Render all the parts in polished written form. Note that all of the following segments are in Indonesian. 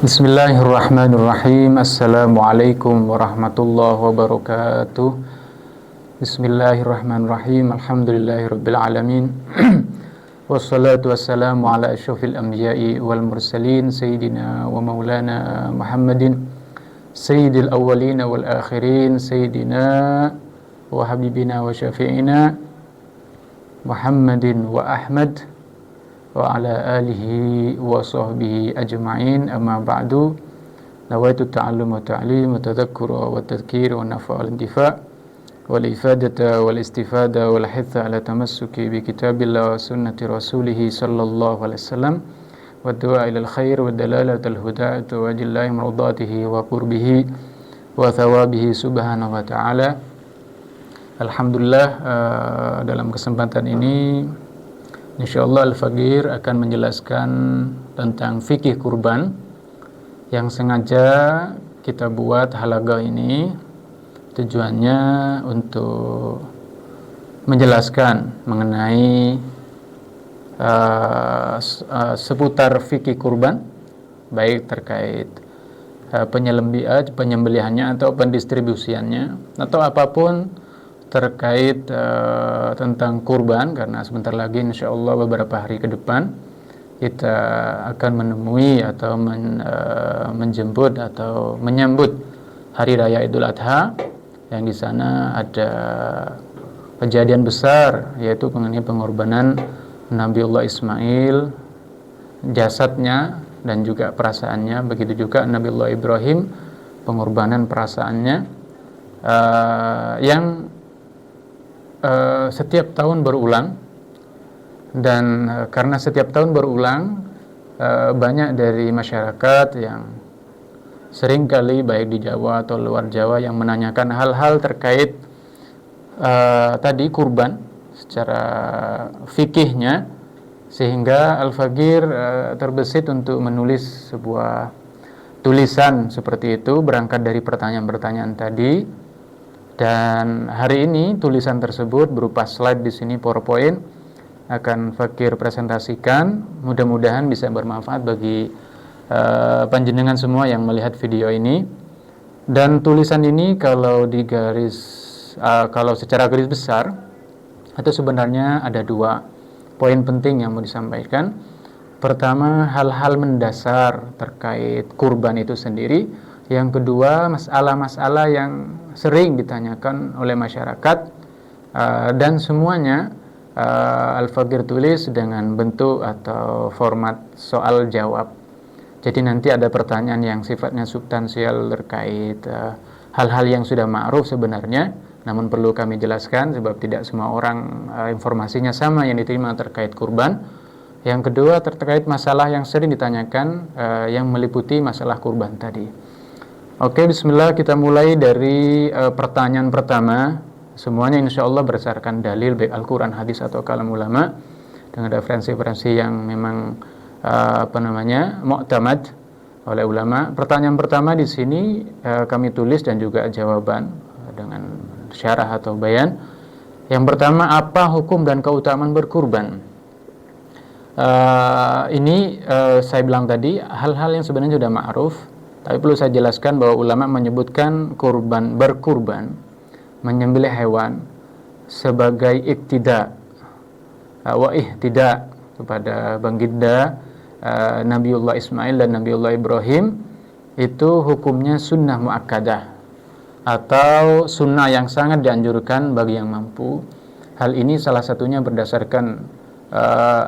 Bismillahirrahmanirrahim. Assalamualaikum warahmatullahi wabarakatuh. Bismillahirrahmanirrahim. Alhamdulillahirabbil alamin. Wassalatu wassalamu ala asyrafil anbiya'i wal mursalin sayyidina wa maulana Muhammadin sayyidil awwalin wal akhirin sayyidina wa habibina wa syafi'ina Muhammadin wa Ahmad wa ala alihi wa sahbihi ajma'in, amma ba'du. Nawaitu ta'allum wa ta'lim wa tadhakkur wa tadhkir wa nafa' wal intifa' wal ifadata wal istifada wal hitha ala tamassuki bi kitabillah wa sunnati rasulih sallallahu alaihi wasallam wa du'a ila al khair wa dalalatul huda wa wajillahi mardatihi wa qurbihi wa thawabihi subhanahu wa ta'ala. Alhamdulillah, dalam kesempatan ini insyaallah Al-Faqir akan menjelaskan tentang fikih kurban yang sengaja kita buat halaga ini. Tujuannya untuk menjelaskan mengenai seputar fikih kurban, baik terkait penyembelihannya atau pendistribusiannya atau apapun terkait tentang kurban, karena sebentar lagi insyaallah beberapa hari ke depan kita akan menemui atau menjemput atau menyambut hari raya Idul Adha, yang di sana ada kejadian besar, yaitu mengenai pengorbanan Nabiullah Ismail, jasadnya dan juga perasaannya. Begitu juga Nabiullah Ibrahim, pengorbanan perasaannya, yang setiap tahun berulang. Dan karena setiap tahun berulang, banyak dari masyarakat yang seringkali baik di Jawa atau luar Jawa yang menanyakan hal-hal terkait tadi kurban secara fikihnya, sehingga Al-Faqir terbesit untuk menulis sebuah tulisan seperti itu berangkat dari pertanyaan-pertanyaan tadi. Dan hari ini tulisan tersebut berupa slide di sini, PowerPoint, akan Faqir presentasikan. Mudah-mudahan bisa bermanfaat bagi panjenengan semua yang melihat video ini. Dan tulisan ini kalau secara garis besar itu sebenarnya ada dua poin penting yang mau disampaikan. Pertama, hal-hal mendasar terkait kurban itu sendiri. Yang kedua, masalah-masalah yang sering ditanyakan oleh masyarakat, dan semuanya Al-Faqir tulis dengan bentuk atau format soal jawab. Jadi nanti ada pertanyaan yang sifatnya substansial terkait hal-hal yang sudah ma'ruf sebenarnya, namun perlu kami jelaskan sebab tidak semua orang informasinya sama yang diterima terkait kurban. Yang kedua, terkait masalah yang sering ditanyakan yang meliputi masalah kurban tadi. Oke, bismillah, kita mulai dari pertanyaan pertama. Semuanya insyaallah berdasarkan dalil baik Al-Quran, hadis atau kalam ulama, dengan referensi-referensi yang memang mu'tamad oleh ulama. Pertanyaan pertama di sini kami tulis dan juga jawaban dengan syarah atau bayan. Yang pertama, apa hukum dan keutamaan berkurban? Ini saya bilang tadi hal-hal yang sebenarnya sudah ma'ruf, tapi perlu saya jelaskan bahwa ulama menyebutkan berkurban, menyembelih hewan, sebagai iktida wa ihtida kepada baginda Nabiullah Ismail dan Nabiullah Ibrahim. Itu hukumnya sunnah muakkadah atau sunnah yang sangat dianjurkan bagi yang mampu. Hal ini salah satunya berdasarkan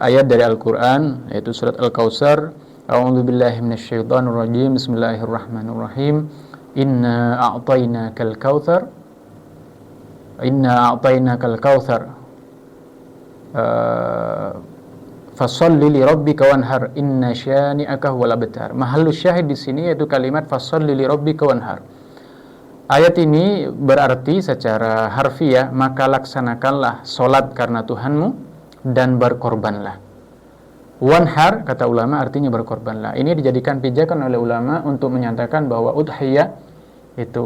ayat dari Al-Quran, yaitu surat Al-Kautsar. A'udzu billahi minasyaitonir rajim. Bismillahirrahmanirrahim. Inna a'tainakal kautsar. Inna a'tainakal kautsar. Fasholli li rabbika wanhar. Inna syani'aka huwal abtar. Mahallus syahid di sini yaitu kalimat fasholli li rabbika wanhar. Ayat ini berarti secara harfiah, maka laksanakanlah salat karena Tuhanmu dan berkorbanlah. Wanhar, kata ulama, artinya berkorbanlah. Ini dijadikan pijakan oleh ulama untuk menyatakan bahwa udhiyah itu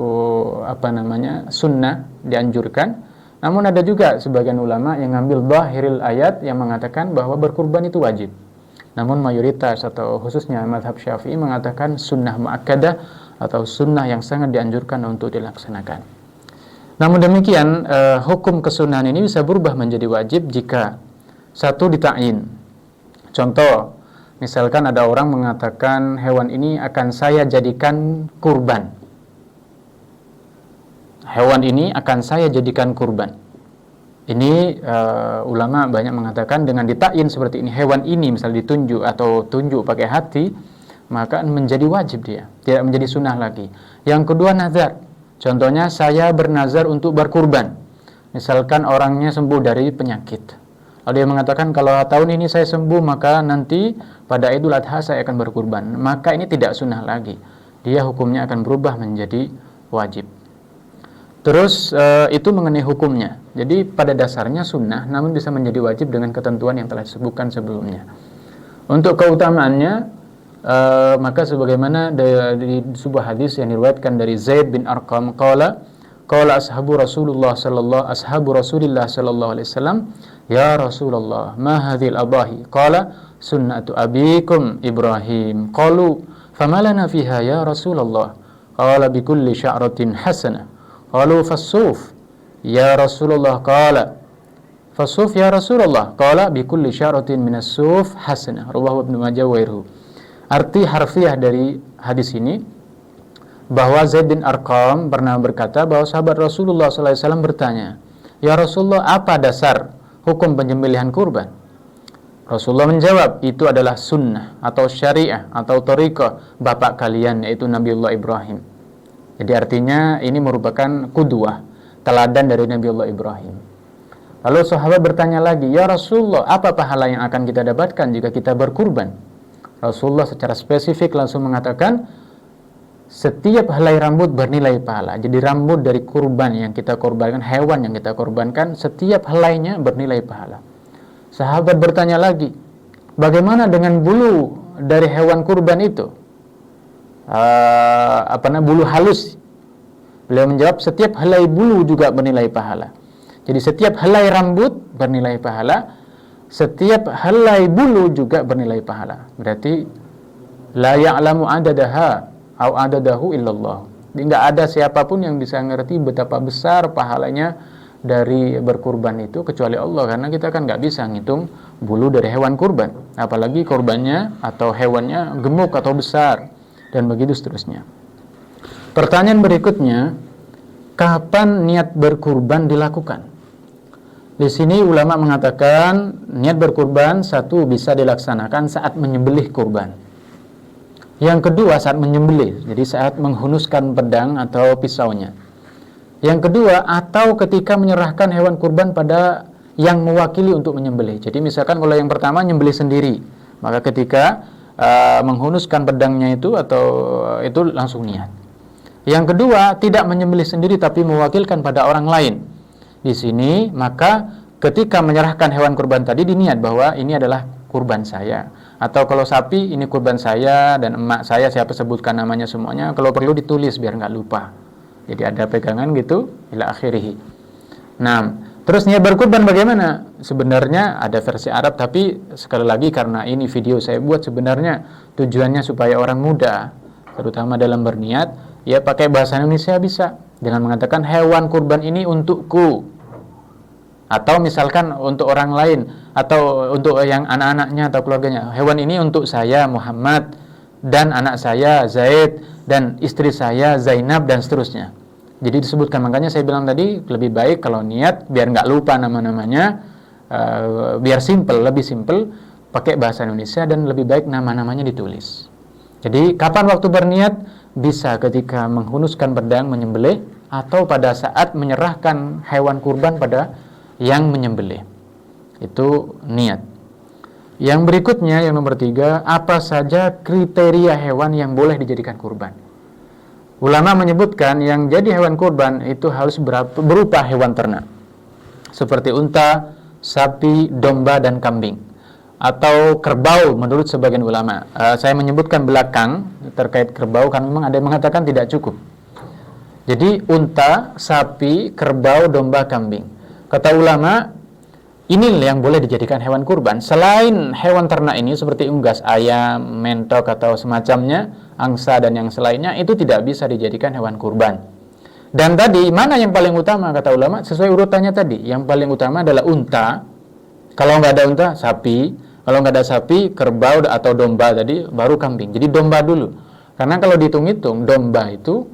sunnah, dianjurkan. Namun ada juga sebagian ulama yang ngambil zahiril ayat yang mengatakan bahwa berkurban itu wajib. Namun mayoritas atau khususnya mazhab Syafi'i mengatakan sunnah muakkadah atau sunnah yang sangat dianjurkan untuk dilaksanakan. Namun demikian, hukum kesunahan ini bisa berubah menjadi wajib jika satu ditakyin. Contoh, misalkan ada orang mengatakan hewan ini akan saya jadikan kurban. Hewan ini akan saya jadikan kurban. Ini ulama banyak mengatakan dengan ditakyin seperti ini, hewan ini misal ditunjuk atau tunjuk pakai hati, maka menjadi wajib dia, tidak menjadi sunnah lagi. Yang kedua, nazar. Contohnya saya bernazar untuk berkurban. Misalkan orangnya sembuh dari penyakit. Lalu dia mengatakan kalau tahun ini saya sembuh maka nanti pada Idul Adha saya akan berkurban. Maka ini tidak sunnah lagi. Dia hukumnya akan berubah menjadi wajib. Terus itu mengenai hukumnya. Jadi pada dasarnya sunnah, namun bisa menjadi wajib dengan ketentuan yang telah disebutkan sebelumnya. Untuk keutamaannya, maka sebagaimana di sebuah hadis yang diriwayatkan dari Zaid bin Arqam, qala ashabu Rasulillah sallallahu alaihi wasallam, ya Rasulullah, ma hadhil abahi? Qala sunnatu abikum Ibrahim. Qalu famalana fiha ya Rasulullah? Qala bikulli sya'ratin hasanah. Qalu fasuf ya Rasulullah, qala fasuf ya Rasulullah, qala bikulli sya'ratin minas suf hasanah. Rawahu Ibnu Majah wa ghairuhu. Arti harfiah dari hadis ini bahwa Zaid bin Arqam pernah berkata bahwa sahabat Rasulullah SAW bertanya, ya Rasulullah, apa dasar hukum penyembelihan kurban? Rasulullah menjawab, itu adalah sunnah atau syariah atau thariqah bapak kalian, yaitu Nabiullah Ibrahim. Jadi artinya ini merupakan qudwah, teladan dari Nabiullah Ibrahim. Lalu sahabat bertanya lagi, ya Rasulullah, apa pahala yang akan kita dapatkan jika kita berkurban? Rasulullah secara spesifik langsung mengatakan, setiap helai rambut bernilai pahala. Jadi rambut dari kurban yang kita korbankan, hewan yang kita korbankan, setiap helainya bernilai pahala. Sahabat bertanya lagi, bagaimana dengan bulu dari hewan kurban itu? Bulu halus. Beliau menjawab, setiap helai bulu juga bernilai pahala. Jadi setiap helai rambut bernilai pahala, setiap helai bulu juga bernilai pahala. Berarti la ya'lamu adadaha au adadahu illallah. Jadi enggak ada siapapun yang bisa ngerti betapa besar pahalanya dari berkurban itu kecuali Allah, karena kita kan enggak bisa ngitung bulu dari hewan kurban, apalagi kurbannya atau hewannya gemuk atau besar, dan begitu seterusnya. Pertanyaan berikutnya, kapan niat berkurban dilakukan? Di sini ulama mengatakan niat berkurban satu bisa dilaksanakan saat menyembelih kurban. Yang kedua saat menyembelih, jadi saat menghunuskan pedang atau pisaunya. Yang kedua, atau ketika menyerahkan hewan kurban pada yang mewakili untuk menyembelih. Jadi misalkan kalau yang pertama menyembelih sendiri, maka ketika menghunuskan pedangnya itu atau itu langsung niat. Yang kedua, tidak menyembelih sendiri tapi mewakilkan pada orang lain. Di sini maka ketika menyerahkan hewan kurban tadi diniat bahwa ini adalah kurban saya. Atau kalau sapi, ini kurban saya dan emak saya, siapa sebutkan namanya semuanya, kalau perlu ditulis biar nggak lupa. Jadi ada pegangan gitu ila akhirih. Nah, terus niat berkurban bagaimana? Sebenarnya ada versi Arab, tapi sekali lagi karena ini video saya buat, sebenarnya tujuannya supaya orang muda terutama dalam berniat ya pakai bahasa Indonesia bisa, dengan mengatakan hewan kurban ini untukku, atau misalkan untuk orang lain, atau untuk yang anak-anaknya atau keluarganya, hewan ini untuk saya Muhammad dan anak saya Zaid dan istri saya Zainab dan seterusnya. Jadi disebutkan, makanya saya bilang tadi lebih baik kalau niat biar nggak lupa nama-namanya, biar simple, lebih simple pakai bahasa Indonesia dan lebih baik nama-namanya ditulis. Jadi kapan waktu berniat? Bisa ketika menghunuskan pedang menyembelih atau pada saat menyerahkan hewan kurban pada yang menyembelih. Itu niat. Yang berikutnya, yang nomor 3, apa saja kriteria hewan yang boleh dijadikan kurban? Ulama menyebutkan yang jadi hewan kurban itu harus berupa hewan ternak, seperti unta, sapi, domba, dan kambing, atau kerbau menurut sebagian ulama. Saya menyebutkan belakang terkait kerbau karena memang ada yang mengatakan tidak cukup. Jadi unta, sapi, kerbau, domba, kambing. Kata ulama, Ini yang boleh dijadikan hewan kurban. Selain hewan ternak ini seperti unggas, ayam, mentok atau semacamnya, angsa dan yang selainnya, itu tidak bisa dijadikan hewan kurban. Dan tadi mana yang paling utama kata ulama? Sesuai urutannya tadi. Yang paling utama adalah unta. Kalau nggak ada unta, sapi. Kalau nggak ada sapi, kerbau atau domba tadi, baru kambing. Jadi domba dulu. Karena kalau dihitung-hitung, domba itu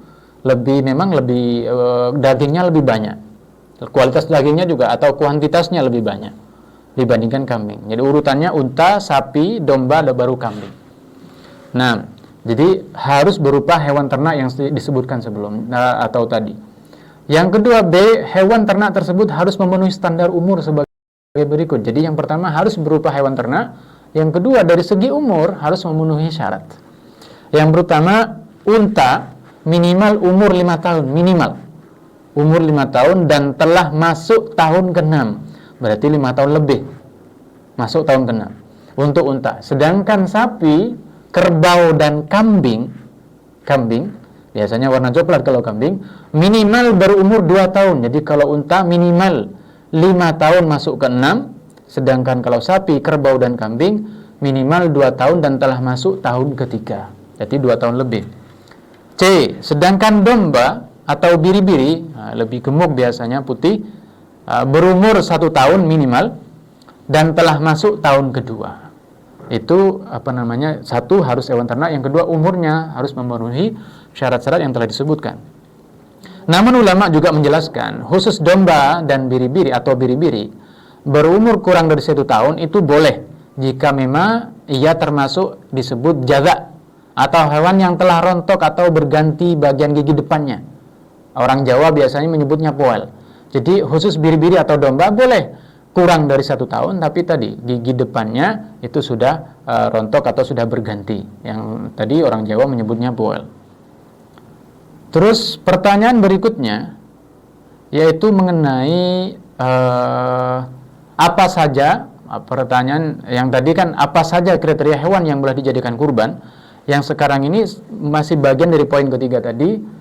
memang lebih dagingnya lebih banyak. Kualitas dagingnya juga atau kuantitasnya lebih banyak dibandingkan kambing. Jadi urutannya unta, sapi, domba, dan baru kambing. Nah, jadi harus berupa hewan ternak yang disebutkan sebelum atau tadi. Yang kedua, B, hewan ternak tersebut harus memenuhi standar umur sebagai berikut. Jadi yang pertama harus berupa hewan ternak. Yang kedua, dari segi umur harus memenuhi syarat. Yang pertama, unta minimal umur 5 tahun, minimal umur 5 tahun dan telah masuk tahun ke-6. Berarti 5 tahun lebih masuk tahun ke-6 untuk unta. Sedangkan sapi, kerbau dan kambing biasanya warna coklat kalau kambing, minimal berumur 2 tahun. Jadi kalau unta minimal 5 tahun masuk ke-6, sedangkan kalau sapi, kerbau dan kambing minimal 2 tahun dan telah masuk tahun ke-3. Jadi 2 tahun lebih. C, sedangkan domba atau biri-biri, lebih gemuk biasanya, putih, berumur 1 tahun minimal dan telah masuk tahun kedua. Itu satu harus hewan ternak, yang kedua umurnya harus memenuhi syarat-syarat yang telah disebutkan. Namun ulama juga menjelaskan khusus domba dan biri-biri atau biri-biri berumur kurang dari 1 tahun itu boleh jika memang ia termasuk disebut jaza atau hewan yang telah rontok atau berganti bagian gigi depannya. Orang Jawa biasanya menyebutnya poel. Jadi khusus biri-biri atau domba boleh kurang dari 1 tahun, tapi tadi gigi depannya itu sudah rontok atau sudah berganti. Yang tadi orang Jawa menyebutnya poel. Terus pertanyaan berikutnya yaitu mengenai apa saja, pertanyaan yang tadi kan apa saja kriteria hewan yang boleh dijadikan kurban. Yang sekarang ini masih bagian dari poin ketiga tadi.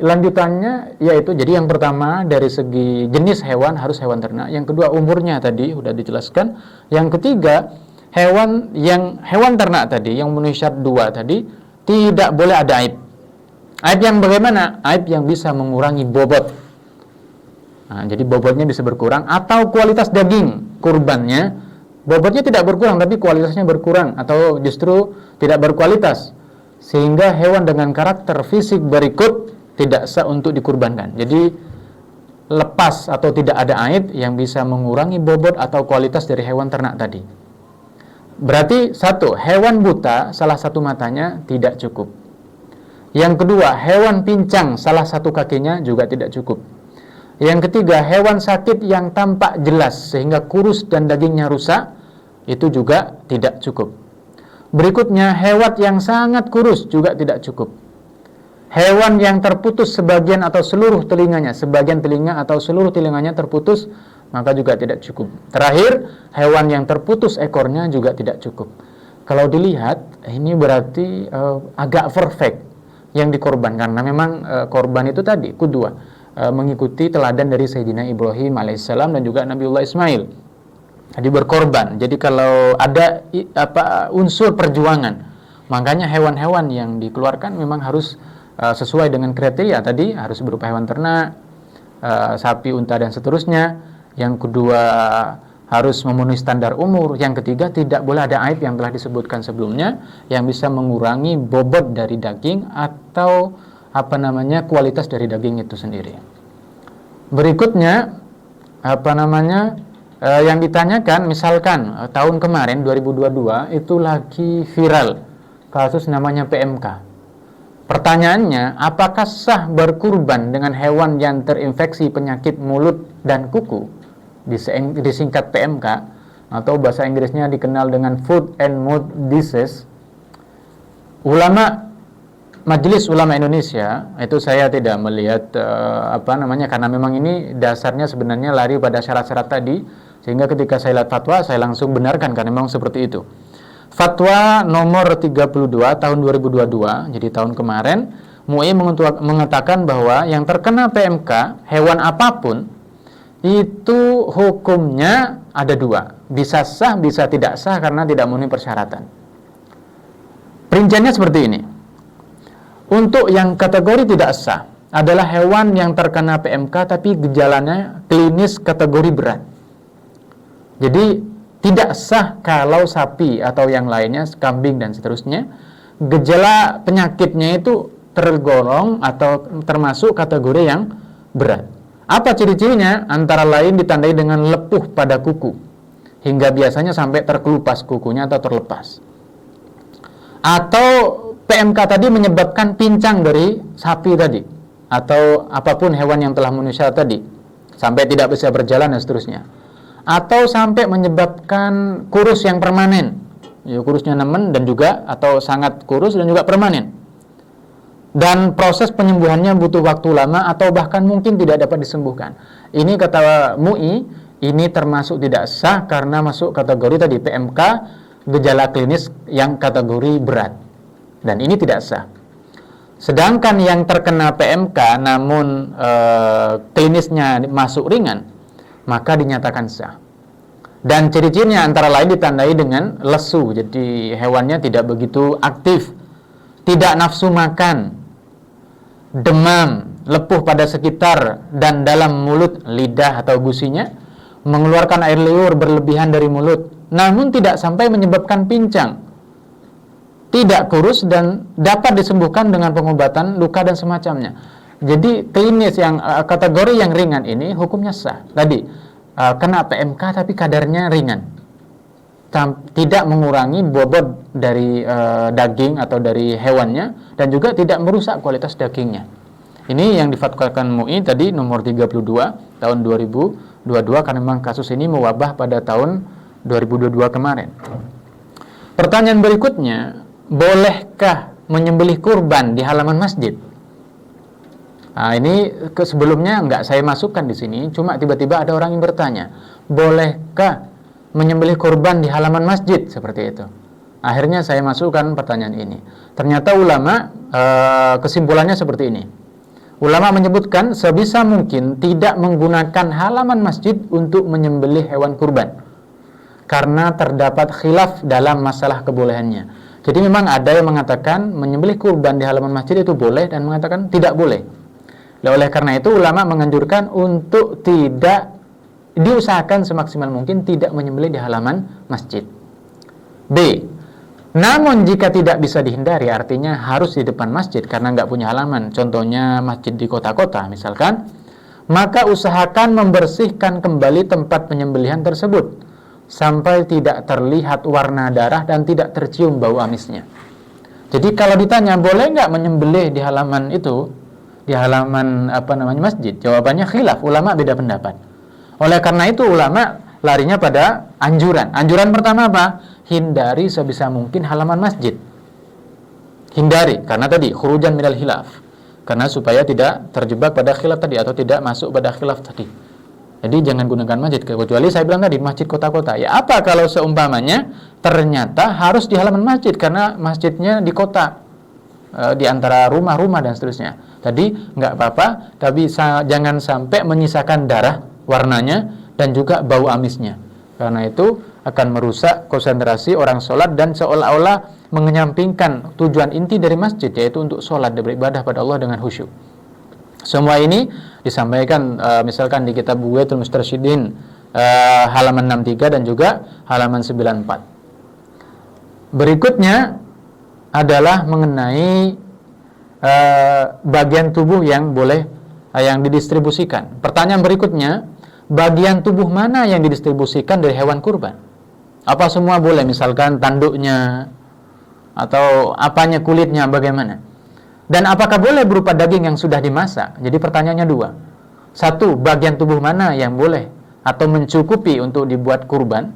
Lanjutannya yaitu, jadi yang pertama dari segi jenis hewan harus hewan ternak, yang kedua umurnya tadi sudah dijelaskan, yang ketiga hewan ternak tadi yang memenuhi syarat 2 tadi tidak boleh ada aib. Aib yang bagaimana? Aib yang bisa mengurangi bobot. Nah, jadi bobotnya bisa berkurang atau kualitas daging kurbannya bobotnya tidak berkurang tapi kualitasnya berkurang atau justru tidak berkualitas, sehingga hewan dengan karakter fisik berikut tidak sah untuk dikurbankan. Jadi lepas atau tidak ada aib yang bisa mengurangi bobot atau kualitas dari hewan ternak tadi. Berarti satu, hewan buta salah satu matanya tidak cukup. Yang kedua, hewan pincang salah satu kakinya juga tidak cukup. Yang ketiga, hewan sakit yang tampak jelas sehingga kurus dan dagingnya rusak, itu juga tidak cukup. Berikutnya, hewan yang sangat kurus juga tidak cukup. Hewan yang terputus sebagian atau seluruh telinganya, sebagian telinga atau seluruh telinganya terputus, maka juga tidak cukup. Terakhir, hewan yang terputus ekornya juga tidak cukup. Kalau dilihat, ini berarti agak perfect yang dikorbankan. Karena memang korban itu tadi, kedua, mengikuti teladan dari Sayyidina Ibrahim alaihissalam dan juga Nabiullah Ismail. Jadi berkorban. Jadi kalau ada unsur perjuangan, makanya hewan-hewan yang dikeluarkan memang harus sesuai dengan kriteria tadi, harus berupa hewan ternak, sapi, unta dan seterusnya. Yang kedua harus memenuhi standar umur. Yang ketiga tidak boleh ada aib yang telah disebutkan sebelumnya yang bisa mengurangi bobot dari daging atau kualitas dari daging itu sendiri. Berikutnya yang ditanyakan, misalkan tahun kemarin 2022 itu lagi viral kasus namanya PMK. Pertanyaannya, apakah sah berkurban dengan hewan yang terinfeksi penyakit mulut dan kuku, disingkat PMK, atau bahasa Inggrisnya dikenal dengan Food and Mouth Disease? Majelis Ulama Indonesia, itu saya tidak melihat karena memang ini dasarnya sebenarnya lari pada syarat-syarat tadi, sehingga ketika saya lihat fatwa, saya langsung benarkan karena memang seperti itu. Fatwa nomor 32 tahun 2022, jadi tahun kemarin, MUI mengatakan bahwa yang terkena PMK, hewan apapun itu hukumnya ada dua. Bisa sah, bisa tidak sah karena tidak memenuhi persyaratan. Perinciannya seperti ini. Untuk yang kategori tidak sah adalah hewan yang terkena PMK tapi gejalanya klinis kategori berat. Jadi tidak sah kalau sapi atau yang lainnya, kambing dan seterusnya, gejala penyakitnya itu tergolong atau termasuk kategori yang berat. Apa ciri-cirinya? Antara lain ditandai dengan lepuh pada kuku, hingga biasanya sampai terkelupas kukunya atau terlepas. Atau PMK tadi menyebabkan pincang dari sapi tadi, atau apapun hewan yang telah manusia tadi, sampai tidak bisa berjalan dan seterusnya. Atau sampai menyebabkan kurus yang permanen, ya, kurusnya nemen dan juga atau sangat kurus dan juga permanen. Dan proses penyembuhannya butuh waktu lama atau bahkan mungkin tidak dapat disembuhkan. Ini kata MUI, ini termasuk tidak sah karena masuk kategori tadi PMK, gejala klinis yang kategori berat. Dan ini tidak sah. Sedangkan yang terkena PMK namun klinisnya masuk ringan, maka dinyatakan sah. Dan ciri-cirinya antara lain ditandai dengan lesu, jadi hewannya tidak begitu aktif, tidak nafsu makan, demam, lepuh pada sekitar dan dalam mulut, lidah atau gusinya, mengeluarkan air liur berlebihan dari mulut, namun tidak sampai menyebabkan pincang, tidak kurus dan dapat disembuhkan dengan pengobatan luka dan semacamnya. Jadi klinis yang kategori yang ringan ini hukumnya sah. Tadi kena PMK tapi kadarnya ringan, tidak mengurangi bobot dari daging atau dari hewannya dan juga tidak merusak kualitas dagingnya. Ini yang difatwakan MUI tadi nomor 32 tahun 2022 karena memang kasus ini mewabah pada tahun 2022 kemarin. Pertanyaan berikutnya, bolehkah menyembelih kurban di halaman masjid? Nah, ini sebelumnya enggak saya masukkan di sini, cuma tiba-tiba ada orang yang bertanya, bolehkah menyembelih kurban di halaman masjid seperti itu? Akhirnya saya masukkan pertanyaan ini. Ternyata ulama kesimpulannya seperti ini. Ulama menyebutkan sebisa mungkin tidak menggunakan halaman masjid untuk menyembelih hewan kurban, karena terdapat khilaf dalam masalah kebolehannya. Jadi memang ada yang mengatakan menyembelih kurban di halaman masjid itu boleh dan mengatakan tidak boleh. Oleh karena itu ulama menganjurkan untuk tidak diusahakan semaksimal mungkin tidak menyembelih di halaman masjid. B. Namun jika tidak bisa dihindari, artinya harus di depan masjid karena nggak punya halaman, contohnya masjid di kota-kota misalkan, maka usahakan membersihkan kembali tempat penyembelihan tersebut sampai tidak terlihat warna darah dan tidak tercium bau amisnya. Jadi kalau ditanya boleh nggak menyembelih di halaman itu, di halaman masjid, jawabannya khilaf, ulama beda pendapat. Oleh karena itu ulama larinya pada anjuran. Anjuran pertama apa? Hindari sebisa mungkin halaman masjid. Hindari, karena tadi khurujan minal khilaf, karena supaya tidak terjebak pada khilaf tadi atau tidak masuk pada khilaf tadi. Jadi jangan gunakan masjid, kecuali saya bilang tadi masjid kota-kota. Ya apa kalau seumpamanya ternyata harus di halaman masjid karena masjidnya di kota, di antara rumah-rumah dan seterusnya. Tadi nggak apa-apa, tapi jangan sampai menyisakan darah, warnanya dan juga bau amisnya. Karena itu akan merusak konsentrasi orang sholat dan seolah-olah mengenyampingkan tujuan inti dari masjid, yaitu untuk sholat dan beribadah pada Allah dengan khusyuk. Semua ini disampaikan misalkan di kitab Bughyatul Mustarsyidin halaman 63 dan juga halaman 94. Berikutnya adalah mengenai bagian tubuh yang boleh yang didistribusikan. Pertanyaan berikutnya, bagian tubuh mana yang didistribusikan dari hewan kurban? Apa semua boleh, misalkan tanduknya atau apanya, kulitnya, bagaimana? Dan apakah boleh berupa daging yang sudah dimasak? Jadi pertanyaannya dua. Satu, bagian tubuh mana yang boleh atau mencukupi untuk dibuat kurban?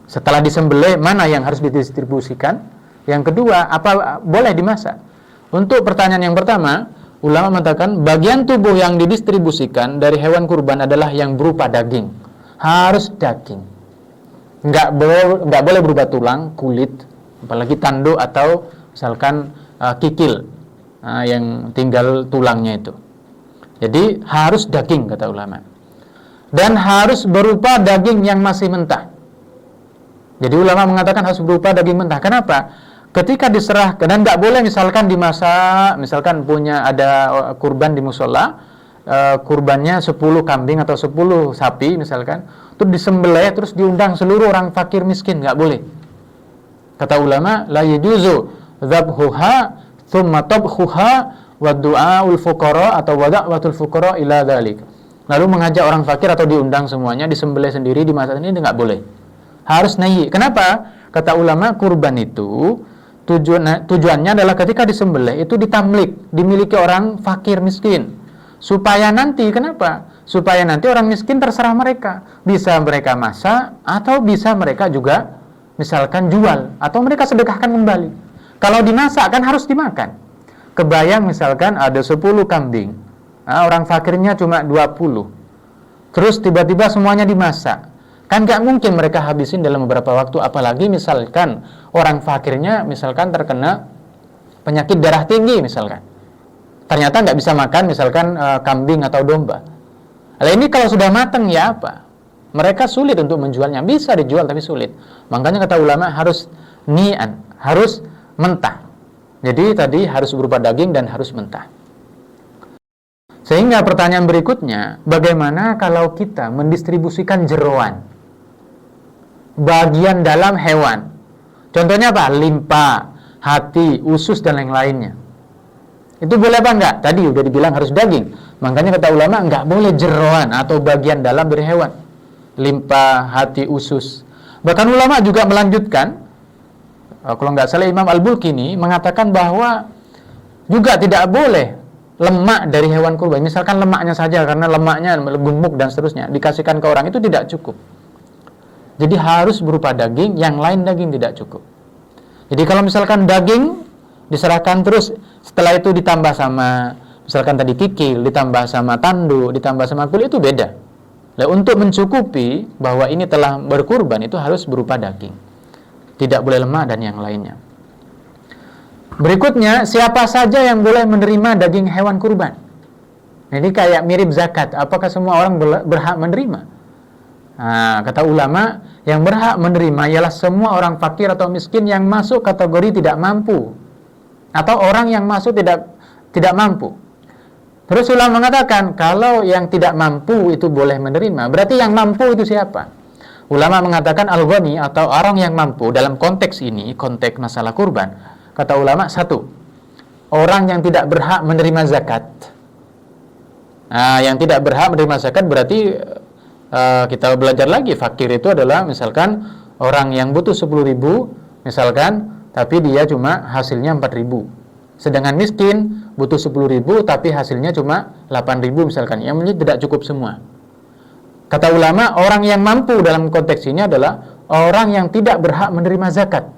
Setelah disembelih, mana yang harus didistribusikan? Yang kedua, apa boleh dimasak? Untuk pertanyaan yang pertama, ulama mengatakan bagian tubuh yang didistribusikan dari hewan kurban adalah yang berupa daging. Harus daging. Nggak boleh berupa tulang, kulit, apalagi tanduk atau misalkan kikil yang tinggal tulangnya itu. Jadi harus daging kata ulama. dan harus berupa daging yang masih mentah. Jadi ulama mengatakan harus berupa daging mentah. Kenapa? Ketika diserahkan, dan nggak boleh misalkan dimasak, misalkan punya ada kurban di musola, kurbannya 10 kambing atau 10 sapi misalkan, terus disembelih terus diundang seluruh orang fakir miskin, nggak boleh. Kata ulama, la yajuzu dzabhuha thumma tabkhuha wa du'aul fuqara atau wa da'watul fuqara ila dzalik. Lalu mengajak orang fakir atau diundang semuanya, disembelih sendiri, dimasak sendiri, nggak boleh. Harus nahyi. Kenapa? Kata ulama, kurban itu tujuannya adalah ketika disembelih itu ditamlik, dimiliki orang fakir miskin. Supaya nanti, kenapa? Supaya nanti orang miskin terserah mereka. Bisa mereka masak atau bisa mereka juga misalkan jual atau mereka sedekahkan kembali. Kalau dimasak kan harus dimakan. Kebayang misalkan ada 10 kambing. Orang fakirnya cuma 20. Terus tiba-tiba semuanya dimasak. Kan gak mungkin mereka habisin dalam beberapa waktu, apalagi misalkan orang fakirnya misalkan terkena penyakit darah tinggi misalkan. Ternyata gak bisa makan misalkan kambing atau domba. Nah, ini kalau sudah matang ya apa? Mereka sulit untuk menjualnya, bisa dijual tapi sulit. Makanya kata ulama harus ni'an, harus mentah. Jadi tadi harus berupa daging dan harus mentah. Sehingga pertanyaan berikutnya, bagaimana kalau kita mendistribusikan jeroan, bagian dalam hewan? Contohnya apa? Limpa, hati, usus, dan lain-lainnya. Itu boleh apa enggak? Tadi udah dibilang harus daging. Makanya kata ulama, enggak boleh jeroan atau bagian dalam dari hewan. Limpa, hati, usus. Bahkan ulama juga melanjutkan, kalau enggak salah Imam Al-Bulkini mengatakan bahwa juga tidak boleh lemak dari hewan kurban. Misalkan lemaknya saja, karena lemaknya gemuk dan seterusnya, dikasihkan ke orang, itu tidak cukup. Jadi harus berupa daging, yang lain daging tidak cukup. Jadi kalau misalkan daging diserahkan terus, setelah itu ditambah sama misalkan tadi kikil, ditambah sama tanduk, ditambah sama kulit, itu beda. Nah, untuk mencukupi bahwa ini telah berkurban, itu harus berupa daging, tidak boleh lemak dan yang lainnya. Berikutnya, siapa saja yang boleh menerima daging hewan kurban? Ini kayak mirip zakat. Apakah semua orang berhak menerima? Nah, kata ulama, yang berhak menerima ialah semua orang fakir atau miskin yang masuk kategori tidak mampu, atau orang yang masuk tidak mampu. Terus ulama mengatakan, kalau yang tidak mampu itu boleh menerima, berarti yang mampu itu siapa? Ulama mengatakan al-ghani atau orang yang mampu dalam konteks ini, konteks masalah kurban. Kata ulama, satu, orang yang tidak berhak menerima zakat. Nah, yang tidak berhak menerima zakat berarti kita belajar lagi, fakir itu adalah misalkan orang yang butuh 10.000 misalkan, tapi dia cuma hasilnya 4.000. Sedangkan miskin butuh 10.000 tapi hasilnya cuma 8.000 misalkan, yang tidak cukup semua. Kata ulama, orang yang mampu dalam konteks ini adalah orang yang tidak berhak menerima zakat.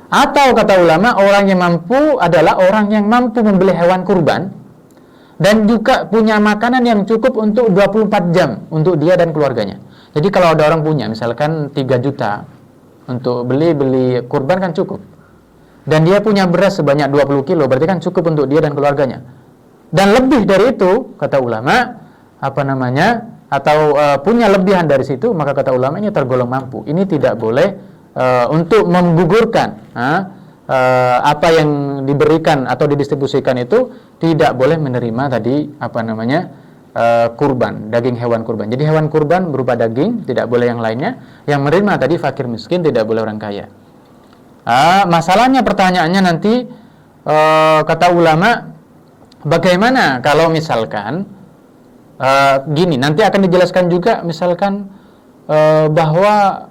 Atau kata ulama, orang yang mampu adalah orang yang mampu membeli hewan kurban dan juga punya makanan yang cukup untuk 24 jam untuk dia dan keluarganya. Jadi kalau ada orang punya misalkan 3 juta untuk beli kurban kan cukup. Dan dia punya beras sebanyak 20 kilo, berarti kan cukup untuk dia dan keluarganya. Dan lebih dari itu, kata ulama, punya lebihan dari situ, maka kata ulama ini tergolong mampu. Ini tidak boleh untuk menggugurkan apa yang diberikan atau didistribusikan itu, tidak boleh menerima tadi kurban, daging hewan kurban. Jadi hewan kurban berupa daging, tidak boleh yang lainnya. Yang menerima tadi fakir miskin, tidak boleh orang kaya. Masalahnya, pertanyaannya nanti kata ulama, bagaimana kalau misalkan gini, nanti akan dijelaskan juga misalkan bahwa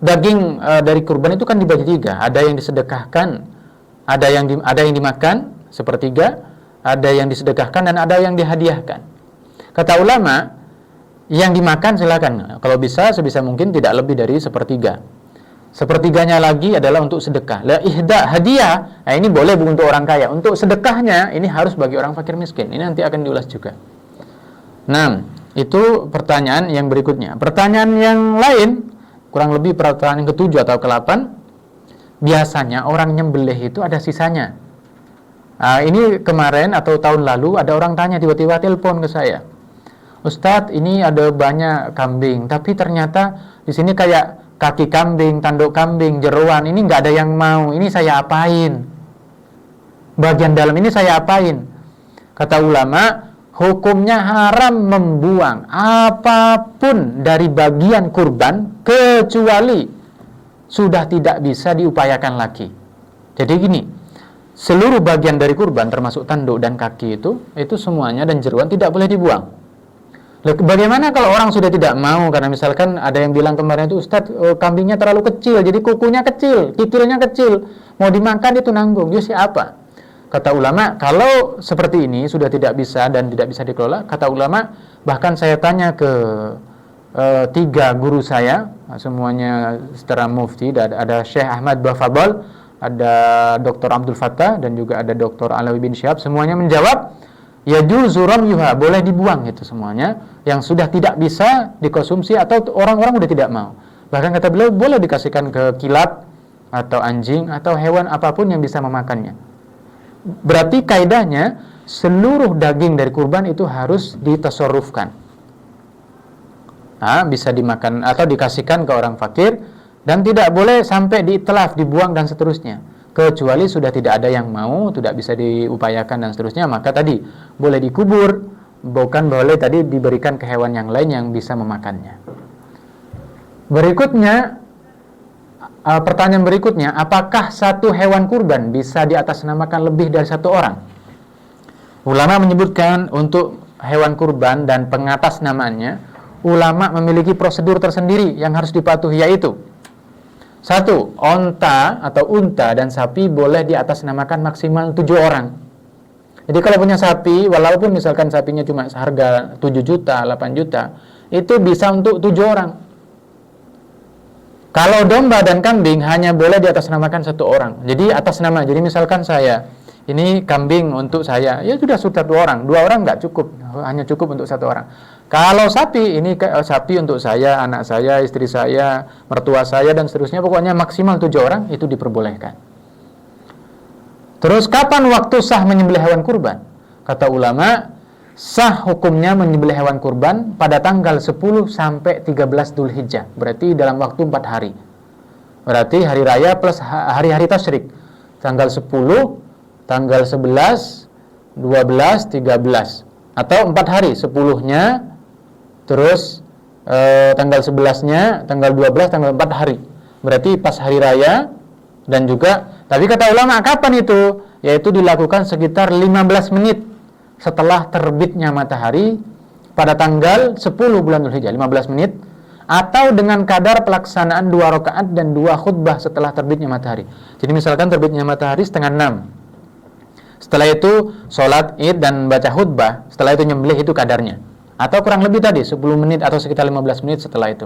daging dari kurban itu kan dibagi 3. Ada yang disedekahkan, ada yang dimakan sepertiga, ada yang disedekahkan, dan ada yang dihadiahkan. Kata ulama, yang dimakan silakan, kalau bisa sebisa mungkin tidak lebih dari sepertiga. Sepertiganya lagi adalah untuk sedekah. Hadiah, nah ini boleh untuk orang kaya. Untuk sedekahnya ini harus bagi orang fakir miskin. Ini nanti akan diulas juga. Nah, itu pertanyaan yang berikutnya. Pertanyaan yang lain, kurang lebih pertanyaan yang ke-7 atau ke-8, biasanya orang nyembelih itu ada sisanya. Ini kemarin atau tahun lalu ada orang tanya, tiba-tiba telepon ke saya, Ustadz, ini ada banyak kambing, tapi ternyata di sini kayak kaki kambing, tanduk kambing, jeroan, ini nggak ada yang mau. Ini saya apain? Bagian dalam ini saya apain? Kata ulama, hukumnya haram membuang apapun dari bagian kurban kecuali sudah tidak bisa diupayakan lagi. Jadi gini, seluruh bagian dari kurban termasuk tanduk dan kaki itu semuanya dan jeroan tidak boleh dibuang. Bagaimana kalau orang sudah tidak mau, karena misalkan ada yang bilang kemarin itu, Ustadz, kambingnya terlalu kecil, jadi kukunya kecil, kikilnya kecil, mau dimakan itu nanggung, ya siapa? Kata ulama, kalau seperti ini sudah tidak bisa dan tidak bisa dikelola, kata ulama, bahkan saya tanya ke 3 guru saya, semuanya secara mufti, ada Syekh Ahmad Bafabol, ada Dr. Abdul Fattah, dan juga ada Dr. Alawi bin Syihab, semuanya menjawab, yajuzu ramyuha, boleh dibuang itu semuanya yang sudah tidak bisa dikonsumsi atau orang-orang sudah tidak mau. Bahkan kata beliau boleh dikasihkan ke kilap atau anjing atau hewan apapun yang bisa memakannya. Berarti kaidahnya seluruh daging dari kurban itu harus ditasarrufkan. Nah, bisa dimakan atau dikasihkan ke orang fakir dan tidak boleh sampai diitlaf, dibuang dan seterusnya. Kecuali sudah tidak ada yang mau, tidak bisa diupayakan dan seterusnya, maka tadi boleh dikubur, bukan boleh tadi diberikan ke hewan yang lain yang bisa memakannya. Berikutnya, pertanyaan berikutnya, apakah satu hewan kurban bisa diatasnamakan lebih dari 1 orang? Ulama menyebutkan untuk hewan kurban dan pengatasnamaannya, ulama memiliki prosedur tersendiri yang harus dipatuhi, yaitu 1. Onta atau unta dan sapi boleh diatasnamakan maksimal 7 orang. Jadi kalau punya sapi, walaupun misalkan sapinya cuma seharga 7 juta, 8 juta, itu bisa untuk 7 orang. Kalau domba dan kambing hanya boleh diatasnamakan 1 orang. Jadi atas nama, jadi misalkan saya, ini kambing untuk saya, ya sudah 1 orang. 2 orang nggak cukup, hanya cukup untuk 1 orang. Kalau sapi, ini sapi untuk saya, anak saya, istri saya, mertua saya, dan seterusnya, pokoknya maksimal 7 orang, itu diperbolehkan. Terus, kapan waktu sah menyembelih hewan kurban? Kata ulama, sah hukumnya menyembelih hewan kurban pada tanggal 10 sampai 13 Dzulhijjah. Berarti dalam waktu 4 hari. Berarti hari raya plus hari-hari tasyrik. Tanggal 10, tanggal 11, 12, 13. Atau 4 hari, 10-nya, terus tanggal 11-nya, tanggal 12, tanggal 4 hari. Berarti pas hari raya. Dan juga, tapi kata ulama, kapan itu? Yaitu dilakukan sekitar 15 menit setelah terbitnya matahari pada tanggal 10 bulan Dzulhijjah, 15 menit. Atau dengan kadar pelaksanaan 2 rakaat dan 2 khutbah setelah terbitnya matahari. Jadi misalkan terbitnya matahari setengah 6. Setelah itu sholat id dan baca khutbah. Setelah itu nyembelih, itu kadarnya. Atau kurang lebih tadi 10 menit atau sekitar 15 menit setelah itu.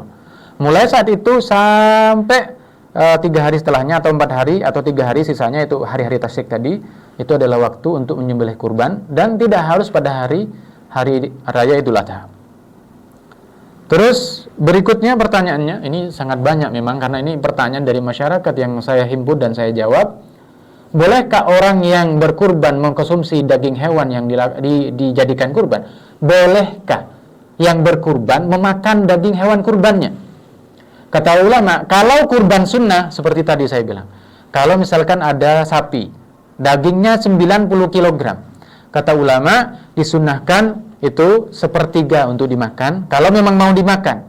Mulai saat itu sampai 3 hari setelahnya atau 4 hari atau 3 hari sisanya, itu hari-hari tasyrik tadi, itu adalah waktu untuk menyembelih kurban, dan tidak harus pada hari raya Idul Adha. Terus berikutnya pertanyaannya, ini sangat banyak memang karena ini pertanyaan dari masyarakat yang saya himpun dan saya jawab. Bolehkah orang yang berkurban mengkonsumsi daging hewan yang dijadikan kurban? Bolehkah yang berkurban memakan daging hewan kurbannya? Kata ulama, kalau kurban sunnah, seperti tadi saya bilang, kalau misalkan ada sapi, dagingnya 90 kg, kata ulama, disunnahkan itu 1/3 untuk dimakan, kalau memang mau dimakan.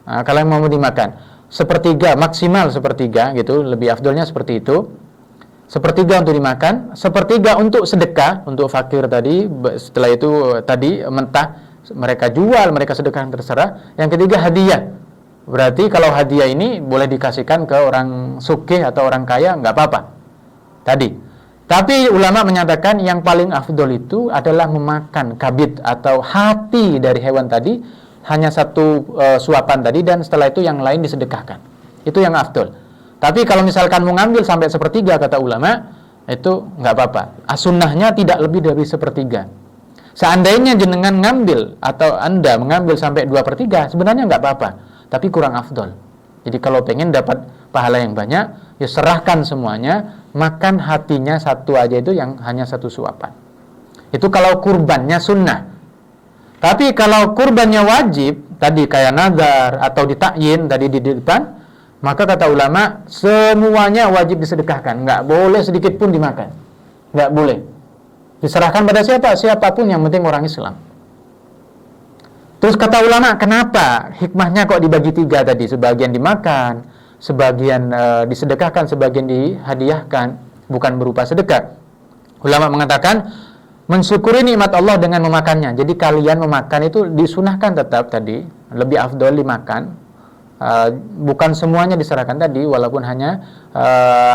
Nah, kalau mau dimakan, 1/3, maksimal 1/3 gitu, lebih afdolnya seperti itu. 1/3 untuk dimakan, 1/3 untuk sedekah, untuk fakir tadi. Setelah itu tadi mentah, mereka jual, mereka sedekah, terserah. Yang ketiga hadiah. Berarti kalau hadiah ini boleh dikasihkan ke orang sugih atau orang kaya, nggak apa-apa. Tadi. Tapi ulama menyatakan yang paling afdol itu adalah memakan kabid atau hati dari hewan tadi, hanya 1 suapan tadi, dan setelah itu yang lain disedekahkan. Itu yang afdol. Tapi kalau misalkan mau ngambil sampai 1/3, kata ulama, itu nggak apa-apa. As-sunnahnya tidak lebih dari 1/3. Seandainya jenengan ngambil atau Anda mengambil sampai 2/3, sebenarnya nggak apa-apa, tapi kurang afdol. Jadi kalau pengen dapat pahala yang banyak, ya serahkan semuanya, makan hatinya 1 aja, itu yang hanya 1 suapan. Itu kalau kurbannya sunnah. Tapi kalau kurbannya wajib, tadi kayak nazar atau ditakyin tadi di depan, maka kata ulama semuanya wajib disedekahkan, nggak boleh sedikit pun dimakan, nggak boleh. Diserahkan pada siapa? Siapapun, yang penting orang Islam. Terus kata ulama, kenapa hikmahnya kok dibagi 3 tadi? Sebagian dimakan, sebagian disedekahkan, sebagian dihadiahkan, bukan berupa sedekah. Ulama mengatakan mensyukuri nikmat Allah dengan memakannya. Jadi kalian memakan itu disunahkan tetap tadi, lebih afdol dimakan. Bukan semuanya diserahkan tadi, walaupun hanya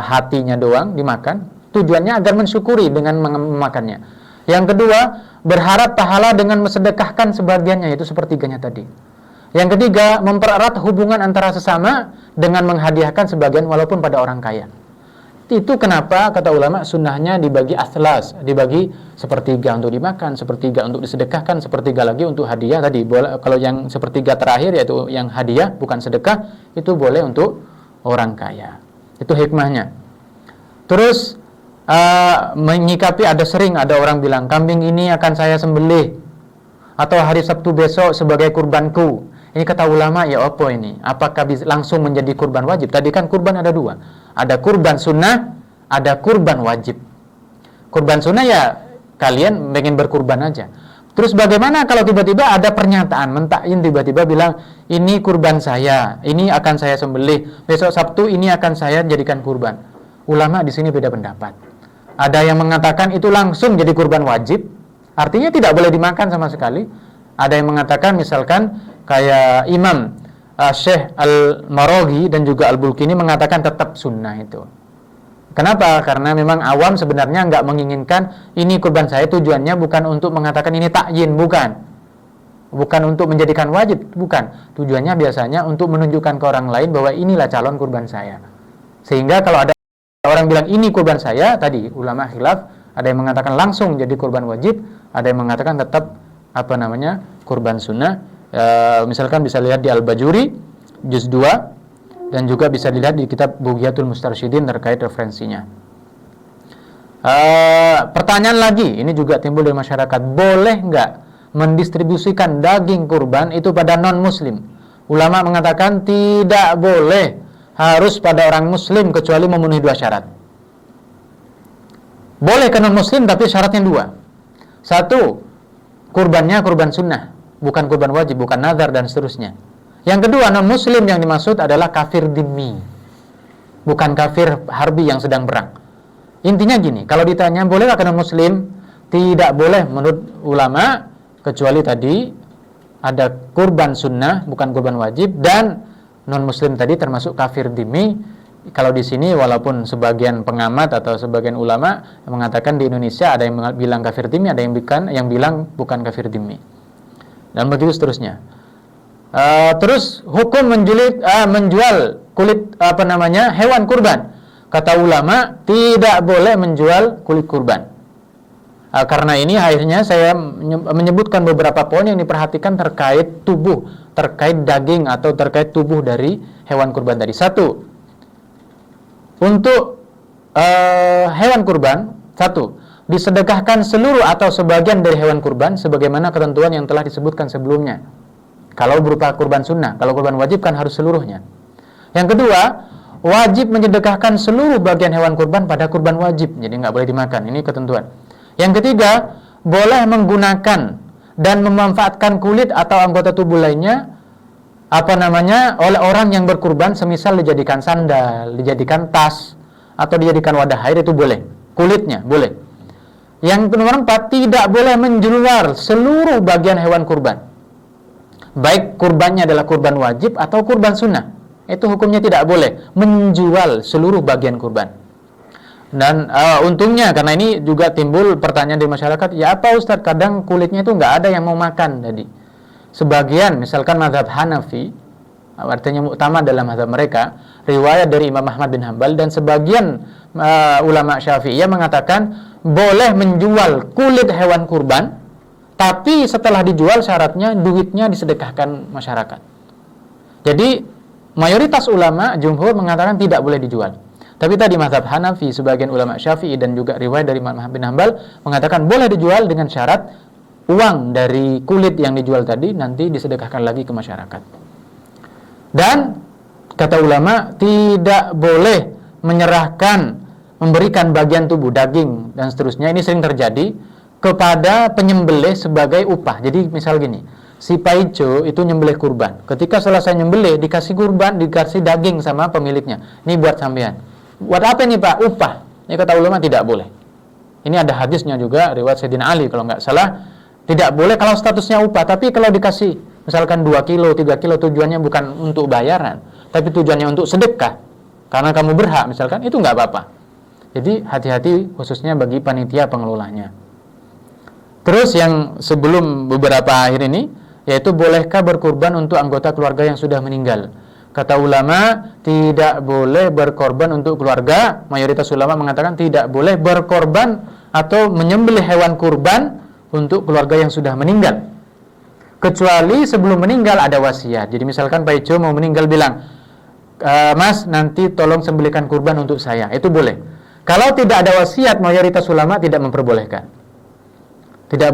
hatinya doang dimakan. Tujuannya agar mensyukuri dengan memakannya. Yang kedua, berharap pahala dengan mensedekahkan sebagiannya, yaitu sepertiganya tadi. Yang ketiga, mempererat hubungan antara sesama dengan menghadiahkan sebagian walaupun pada orang kaya. Itu kenapa kata ulama sunnahnya dibagi athlas, dibagi sepertiga untuk dimakan, sepertiga untuk disedekahkan, sepertiga lagi untuk hadiah tadi. Kalau yang sepertiga terakhir, yaitu yang hadiah bukan sedekah, itu boleh untuk orang kaya. Itu hikmahnya. Terus menyikapi, sering ada orang bilang kambing ini akan saya sembelih atau hari Sabtu besok sebagai kurbanku. Ini kata ulama, ya apa ini? Apakah langsung menjadi kurban wajib? Tadi kan kurban ada 2. Ada kurban sunnah, ada kurban wajib. Kurban sunnah ya kalian pengen berkurban aja. Terus bagaimana kalau tiba-tiba ada pernyataan mentakyin, tiba-tiba bilang ini kurban saya, ini akan saya sembelih, besok Sabtu ini akan saya jadikan kurban. Ulama di sini beda pendapat. Ada yang mengatakan itu langsung jadi kurban wajib, artinya tidak boleh dimakan sama sekali. Ada yang mengatakan misalkan kayak Imam Syekh Al-Maraghi dan juga Al-Bulkini mengatakan tetap sunnah itu. Kenapa? Karena memang awam sebenarnya nggak menginginkan ini kurban saya, tujuannya bukan untuk mengatakan ini takyin, bukan untuk menjadikan wajib, bukan. Tujuannya biasanya untuk menunjukkan ke orang lain bahwa inilah calon kurban saya. Sehingga kalau ada orang bilang ini kurban saya, tadi ulama khilaf, ada yang mengatakan langsung jadi kurban wajib, ada yang mengatakan tetap kurban sunnah. Misalkan bisa lihat di Al-Bajuri juz 2 dan juga bisa dilihat di kitab Bughiyatul Mustarsyidin terkait referensinya. Pertanyaan lagi, ini juga timbul dari masyarakat, boleh nggak mendistribusikan daging kurban itu pada non-muslim? Ulama mengatakan tidak boleh, harus pada orang muslim kecuali memenuhi 2 syarat. Boleh ke non-muslim tapi syaratnya 2. 1, kurbannya kurban sunnah, bukan kurban wajib, bukan nazar dan seterusnya. Yang kedua, non-muslim yang dimaksud adalah kafir dhimmi, bukan kafir harbi yang sedang perang. Intinya gini, kalau ditanya boleh ke non-muslim, tidak boleh menurut ulama, kecuali tadi ada kurban sunnah, bukan kurban wajib, dan non-muslim tadi termasuk kafir dhimmi. Kalau di sini walaupun sebagian pengamat atau sebagian ulama mengatakan di Indonesia ada yang bilang kafir dhimmi, ada yang bilang bukan kafir dhimmi. Dan begitu seterusnya. Terus hukum menjual kulit hewan kurban. Kata ulama tidak boleh menjual kulit kurban. Karena ini akhirnya saya menyebutkan beberapa poin yang diperhatikan terkait tubuh, terkait daging atau terkait tubuh dari hewan kurban tadi. 1, untuk hewan kurban, 1, disedekahkan seluruh atau sebagian dari hewan kurban sebagaimana ketentuan yang telah disebutkan sebelumnya. Kalau berupa kurban sunnah, kalau kurban wajib kan harus seluruhnya. Yang kedua, wajib menyedekahkan seluruh bagian hewan kurban pada kurban wajib, jadi nggak boleh dimakan. Ini ketentuan. Yang ketiga, boleh menggunakan dan memanfaatkan kulit atau anggota tubuh lainnya oleh orang yang berkurban, semisal dijadikan sandal, dijadikan tas, atau dijadikan wadah air, itu boleh. Kulitnya boleh. Yang nomor 4, tidak boleh menjual seluruh bagian hewan kurban, baik kurbannya adalah kurban wajib atau kurban sunnah. Itu hukumnya tidak boleh menjual seluruh bagian kurban. Dan untungnya, karena ini juga timbul pertanyaan di masyarakat, ya apa Ustadz, kadang kulitnya itu nggak ada yang mau makan tadi. Sebagian, misalkan mazhab Hanafi, artinya utama dalam mazhab mereka, riwayat dari Imam Ahmad bin Hanbal, dan sebagian ulama Syafi'iyah mengatakan boleh menjual kulit hewan kurban, tapi setelah dijual syaratnya duitnya disedekahkan masyarakat. Jadi mayoritas ulama jumhur mengatakan tidak boleh dijual. Tapi tadi mazhab Hanafi, sebagian ulama Syafi'i dan juga riwayat dari Imam Ahmad bin Hanbal mengatakan boleh dijual dengan syarat uang dari kulit yang dijual tadi nanti disedekahkan lagi ke masyarakat. Dan kata ulama tidak boleh memberikan bagian tubuh, daging dan seterusnya, ini sering terjadi, kepada penyembelih sebagai upah. Jadi misal gini, si Paijo itu nyembelih kurban, ketika selesai nyembelih dikasih kurban, dikasih daging sama pemiliknya, ini buat sampean. Buat apa ini Pak? Upah. Ini kata ulama tidak boleh. Ini ada hadisnya juga, riwayat Sayyidina Ali kalau nggak salah. Tidak boleh kalau statusnya upah, tapi kalau dikasih misalkan 2 kilo, 3 kilo, tujuannya bukan untuk bayaran, tapi tujuannya untuk sedekah, karena kamu berhak misalkan, itu nggak apa-apa. Jadi hati-hati khususnya bagi panitia pengelolanya. Terus yang sebelum beberapa akhir ini, yaitu bolehkah berkorban untuk anggota keluarga yang sudah meninggal? Kata ulama, tidak boleh berkorban untuk keluarga. Mayoritas ulama mengatakan tidak boleh berkorban atau menyembelih hewan kurban untuk keluarga yang sudah meninggal, kecuali sebelum meninggal ada wasiat. Jadi misalkan Pak Ijo mau meninggal bilang, Mas nanti tolong sembelihkan kurban untuk saya, itu boleh. Kalau tidak ada wasiat, mayoritas ulama tidak memperbolehkan. Tidak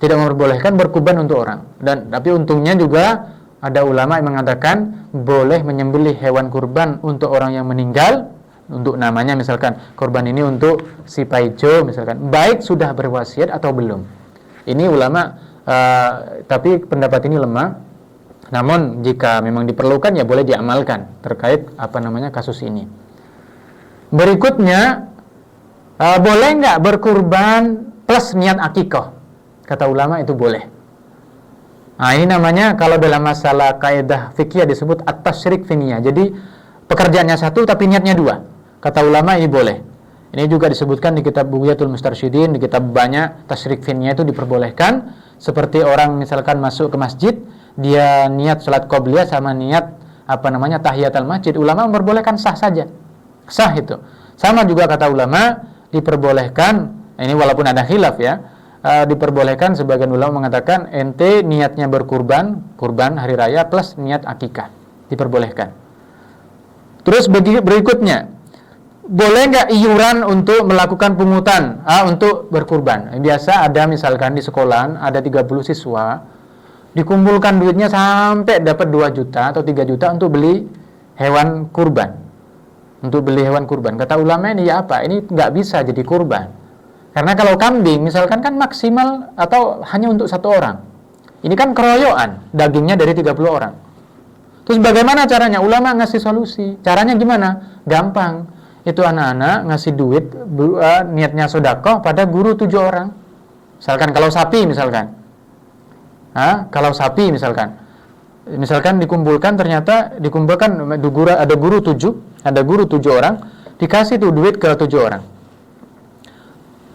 memperbolehkan berkurban untuk orang. Dan tapi untungnya juga ada ulama yang mengatakan boleh menyembelih hewan kurban untuk orang yang meninggal, untuk namanya misalkan kurban ini untuk si Pak Ijo misalkan, baik sudah berwasiat atau belum. Ini ulama, tapi pendapat ini lemah. Namun jika memang diperlukan ya boleh diamalkan terkait kasus ini. Berikutnya, boleh nggak berkurban plus niat akikoh? Kata ulama itu boleh. Nah, ini namanya kalau dalam masalah kaidah fikih disebut at-tasyrik fi niyah. Jadi pekerjaannya satu tapi niatnya dua. Kata ulama ini boleh. Ini juga disebutkan di kitab Bughyatul Mustarsyidin, di kitab banyak tasyrik fi niyah itu diperbolehkan. Seperti orang misalkan masuk ke masjid, dia niat salat qobliyah sama niat tahiyatul masjid, ulama memperbolehkan, sah saja. Sah itu. Sama juga kata ulama diperbolehkan, ini walaupun ada khilaf ya, diperbolehkan, sebagian ulama mengatakan ente niatnya kurban hari raya plus niat akikah, diperbolehkan. Terus berikutnya, boleh nggak iuran untuk melakukan pungutan untuk berkurban? Biasa ada misalkan di sekolahan ada 30 siswa, dikumpulkan duitnya sampai dapat 2 juta atau 3 juta untuk beli hewan kurban. Kata ulama ini ya apa? Ini nggak bisa jadi kurban. Karena kalau kambing misalkan kan maksimal atau hanya untuk 1 orang. Ini kan keroyokan, dagingnya dari 30 orang. Terus bagaimana caranya? Ulama ngasih solusi. Caranya gimana? Gampang. Itu anak-anak ngasih duit, niatnya sedekah pada guru 7 orang. Misalkan kalau sapi misalkan. Misalkan dikumpulkan ada guru 7 orang, dikasih tuh duit ke 7 orang.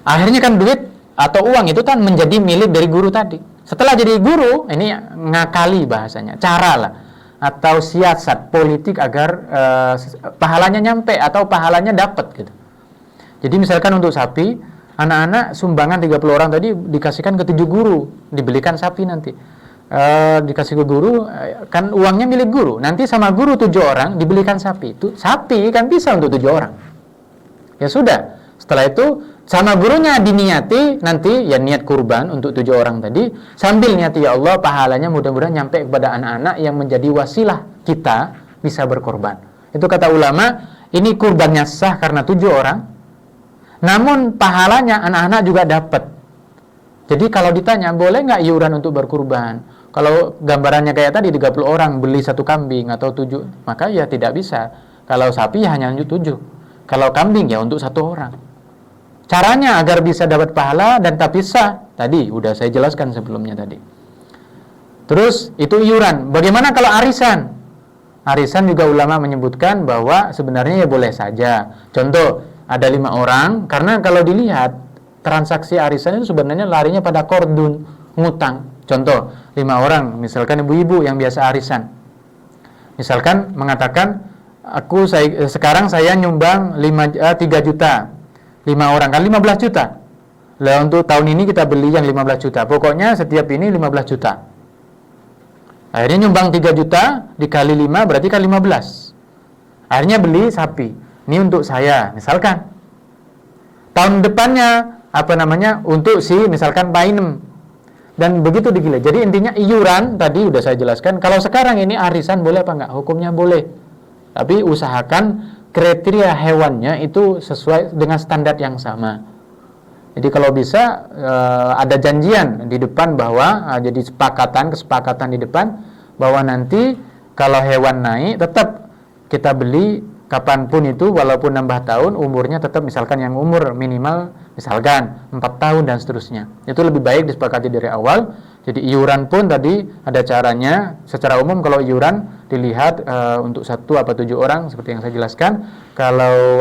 Akhirnya kan duit atau uang itu kan menjadi milik dari guru tadi. Setelah jadi guru, ini ngakali bahasanya, cara lah atau siasat politik agar pahalanya nyampe atau pahalanya dapat gitu. Jadi misalkan untuk sapi, anak-anak sumbangan 30 orang tadi dikasihkan ke 7 guru, dibelikan sapi nanti. Dikasih ke guru, kan uangnya milik guru. Nanti sama guru 7 orang dibelikan sapi. Itu sapi kan bisa untuk 7 orang. Ya sudah. Setelah itu sama gurunya diniati nanti ya niat kurban untuk 7 orang tadi, sambil niati ya Allah pahalanya mudah-mudahan nyampe kepada anak-anak yang menjadi wasilah kita bisa berkorban. Itu kata ulama, ini kurbannya sah karena 7 orang, namun pahalanya anak-anak juga dapat. Jadi kalau ditanya boleh nggak iuran untuk berkurban, kalau gambarannya kayak tadi 30 orang beli 1 kambing atau 7, maka ya tidak bisa. Kalau sapi ya hanya 7, kalau kambing ya untuk 1 orang. Caranya agar bisa dapat pahala dan tak bisa, tadi udah saya jelaskan sebelumnya tadi. Terus itu iuran. Bagaimana kalau arisan? Arisan juga ulama menyebutkan bahwa sebenarnya ya boleh saja. Contoh, ada 5 orang, karena kalau dilihat transaksi arisan itu sebenarnya larinya pada kordun, ngutang. Contoh, 5 orang, misalkan ibu-ibu yang biasa arisan. Misalkan mengatakan, sekarang saya nyumbang 3 juta. 5 orang kan 15 juta. Lah untuk tahun ini kita beli yang 15 juta. Pokoknya setiap ini 15 juta. Akhirnya nyumbang 3 juta dikali 5 berarti kan 15. Akhirnya beli sapi. Ini untuk saya, misalkan. Tahun depannya untuk si misalkan Painem. dan begitu digilai. Jadi intinya iuran tadi udah saya jelaskan. Kalau sekarang ini arisan boleh apa enggak? Hukumnya boleh. Tapi usahakan kriteria hewannya itu sesuai dengan standar yang sama. Jadi kalau bisa ada janjian di depan bahwa jadi kesepakatan di depan bahwa nanti kalau hewan naik tetap kita beli kapanpun itu, walaupun nambah tahun umurnya tetap misalkan yang umur minimal misalkan 4 tahun dan seterusnya. Itu lebih baik disepakati dari awal. Jadi iuran pun tadi ada caranya. Secara umum kalau iuran dilihat untuk 1 atau 7 orang seperti yang saya jelaskan. Kalau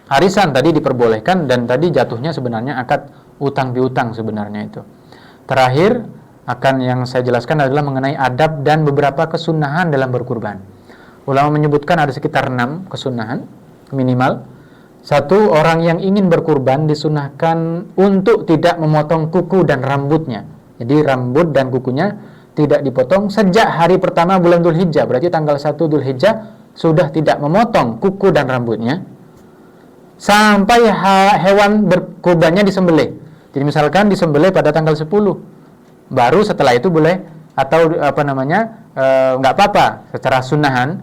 arisan tadi diperbolehkan, dan tadi jatuhnya sebenarnya akad utang piutang sebenarnya itu. Terakhir akan yang saya jelaskan adalah mengenai adab dan beberapa kesunahan dalam berkurban. Ulama menyebutkan ada sekitar 6 kesunahan minimal. 1, orang yang ingin berkurban disunahkan untuk tidak memotong kuku dan rambutnya. Jadi rambut dan kukunya tidak dipotong sejak hari pertama bulan Dzulhijjah. Berarti tanggal 1 Dzulhijjah sudah tidak memotong kuku dan rambutnya sampai hewan berkurbannya disembelih. Jadi misalkan disembelih pada tanggal 10, baru setelah itu boleh, atau nggak apa-apa secara sunahan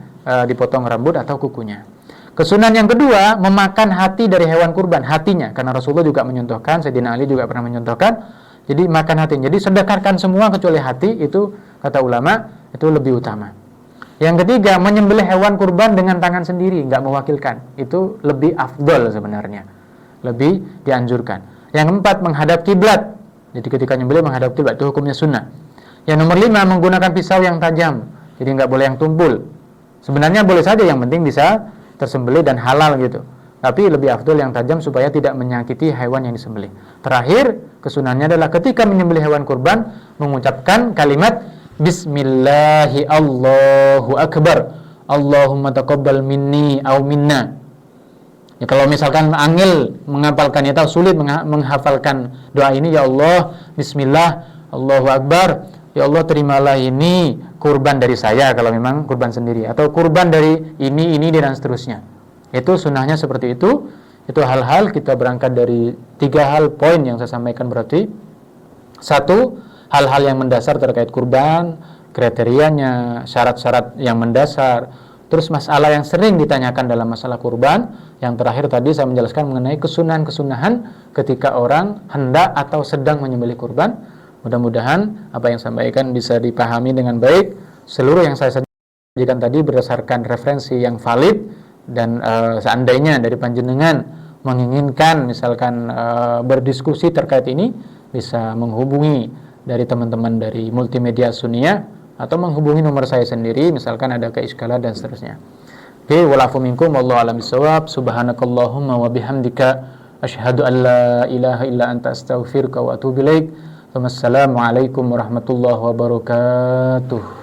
dipotong rambut atau kukunya. Kesunahan yang kedua, memakan hati dari hewan kurban, hatinya, karena Rasulullah juga menyontohkan, Sayyidina Ali juga pernah menyontohkan. Jadi makan hatinya, jadi sedekahkan semua kecuali hati, itu kata ulama itu lebih utama. Yang ketiga, menyembelih hewan kurban dengan tangan sendiri, nggak mewakilkan. Itu lebih afdol sebenarnya, lebih dianjurkan. Yang keempat, menghadap kiblat. Jadi ketika nyembelih menghadap kiblat, itu hukumnya sunnah. Yang nomor 5, menggunakan pisau yang tajam. Jadi nggak boleh yang tumpul. Sebenarnya boleh saja, yang penting bisa tersembelih dan halal gitu. Tapi lebih afdol yang tajam supaya tidak menyakiti hewan yang disembelih. Terakhir, kesunahnya adalah ketika menyembelih hewan kurban mengucapkan kalimat Bismillahi Allahu Akbar, Allahumma taqabbal minni au minna. Ya, kalau misalkan angel menghafalkannya atau sulit menghafalkan doa ini, ya Allah, Bismillah, Allahu Akbar, ya Allah terimalah ini kurban dari saya kalau memang kurban sendiri, atau kurban dari ini dan seterusnya. Itu sunnahnya seperti itu. Itu hal-hal, kita berangkat dari 3 hal poin yang saya sampaikan. Berarti 1, hal-hal yang mendasar terkait kurban, kriterianya, syarat-syarat yang mendasar, terus masalah yang sering ditanyakan dalam masalah kurban. Yang terakhir tadi saya menjelaskan mengenai kesunahan-kesunahan ketika orang hendak atau sedang menyembelih kurban. Mudah-mudahan apa yang saya sampaikan bisa dipahami dengan baik. Seluruh yang saya sampaikan tadi berdasarkan referensi yang valid, dan seandainya dari panjenengan menginginkan misalkan berdiskusi terkait ini, bisa menghubungi dari teman-teman dari Multimedia Sunniyah, atau menghubungi nomor saya sendiri misalkan ada keiskalan dan seterusnya. Oke, walafu minkum wallahu a'lam bishawab. Subhanakallahumma wa bihamdika asyhadu an la ilaha illa anta astaghfiruka wa atubu ilaik. Wassalamualaikum warahmatullahi wabarakatuh.